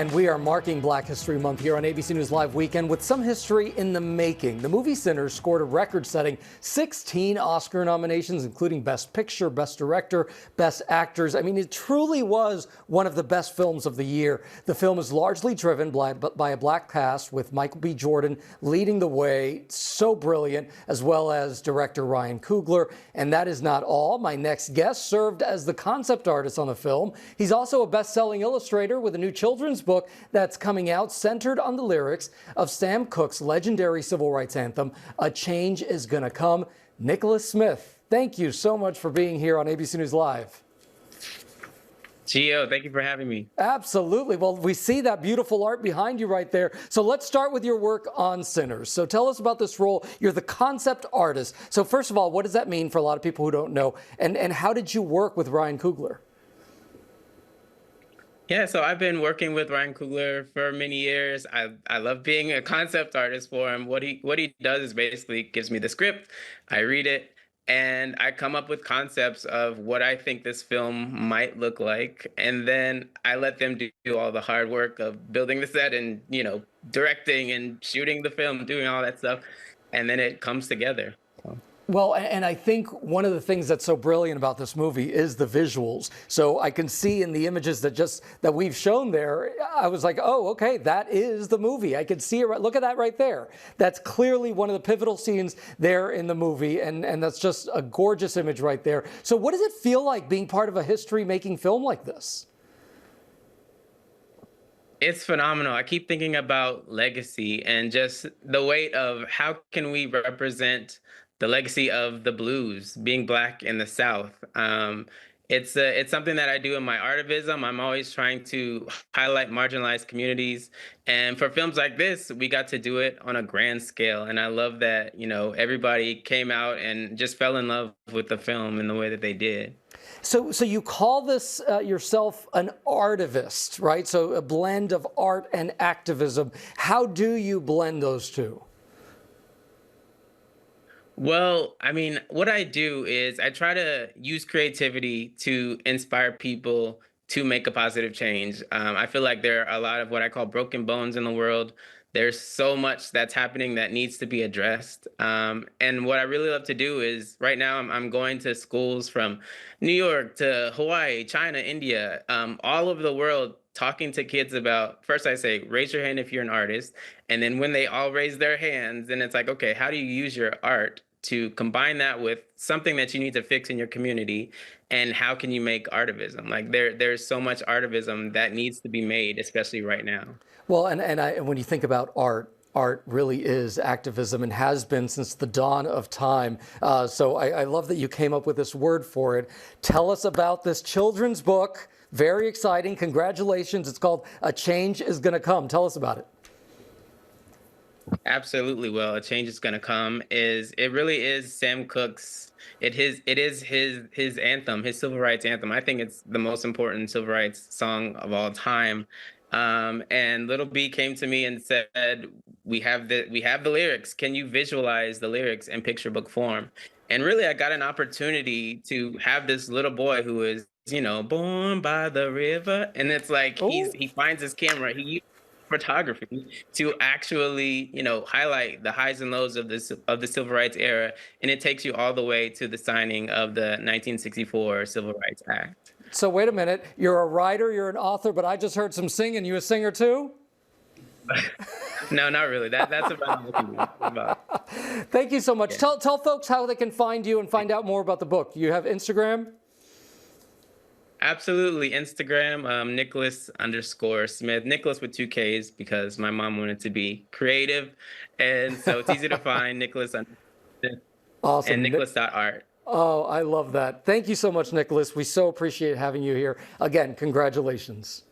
And we are marking Black History Month here on ABC News Live Weekend with some history in the making. The movie Sinners scored a record-setting 16 Oscar nominations, including Best Picture, Best Director, Best Actors. I mean, it truly was one of the best films of the year. The film is largely driven by a Black cast, with Michael B. Jordan leading the way, so brilliant, as well as director Ryan Coogler. And that is not all. My next guest served as the concept artist on the film. He's also a best-selling illustrator with a new children's book that's coming out centered on the lyrics of Sam Cooke's legendary civil rights anthem, "A Change Is Gonna Come." Nikkolas Smith, thank you so much for being here on ABC News Live. Gio, thank you for having me. Absolutely. Well, we see that beautiful art behind you right there. So let's start with your work on Sinners. So tell us about this role. You're the concept artist. So first of all, what does that mean for a lot of people who don't know? And how did you work with Ryan Coogler? Yeah, so I've been working with Ryan Coogler for many years. I love being a concept artist for him. What he does is basically gives me the script, I read it, and I come up with concepts of what I think this film might look like, and then I let them do all the hard work of building the set and, you know, directing and shooting the film, doing all that stuff, and then it comes together. Well, and I think one of the things that's so brilliant about this movie is the visuals. So I can see in the images that we've shown there, I was like, oh, okay, that is the movie. I could see it. Look at that right there. That's clearly one of the pivotal scenes there in the movie, and that's just a gorgeous image right there. So what does it feel like being part of a history-making film like this? It's phenomenal. I keep thinking about legacy and just the weight of how can we represent the legacy of the blues, being Black in the South. It's something that I do in my artivism. I'm always trying to highlight marginalized communities. And for films like this, we got to do it on a grand scale. And I love that, you know, everybody came out and just fell in love with the film in the way that they did. So you call this yourself an artivist, right? So a blend of art and activism. How do you blend those two? Well, I mean, what I do is I try to use creativity to inspire people to make a positive change. I feel like there are a lot of what I call broken bones in the world. There's so much that's happening that needs to be addressed. And what I really love to do is right now I'm going to schools from New York to Hawaii, China, India, all over the world, talking to kids about, first I say, raise your hand if you're an artist. And then when they all raise their hands, then it's like, okay, how do you use your art to combine that with something that you need to fix in your community, and how can you make artivism? Like there's so much artivism that needs to be made, especially right now. Well, and when you think about art really is activism and has been since the dawn of time. So I love that you came up with this word for it. Tell us about this children's book. Very exciting. Congratulations. It's called A Change Is Gonna Come. Tell us about it. Absolutely. Well, A Change Is Gonna Come it really is Sam Cooke's, it is his anthem, his civil rights anthem. I think it's the most important civil rights song of all time. And Little B came to me and said, we have the lyrics. Can you visualize the lyrics in picture book form? And really, I got an opportunity to have this little boy who is, you know, born by the river. And it's like, he finds his camera, he uses photography to actually, you know, highlight the highs and lows of the civil rights era. And it takes you all the way to the signing of the 1964 Civil Rights Act. So wait a minute, you're a writer, you're an author, but I just heard some singing. You a singer too? No, not really. That's about. Thank you so much. Yeah. Tell folks how they can find you and find out more about the book. You have Instagram? Absolutely. Instagram, Nikkolas_Smith. Nikkolas with 2 Ks because my mom wanted to be creative. And so it's easy to find, Nikkolas_Smith. Awesome. And Nikkolas.art. Oh, I love that. Thank you so much, Nikkolas. We so appreciate having you here. Again, congratulations.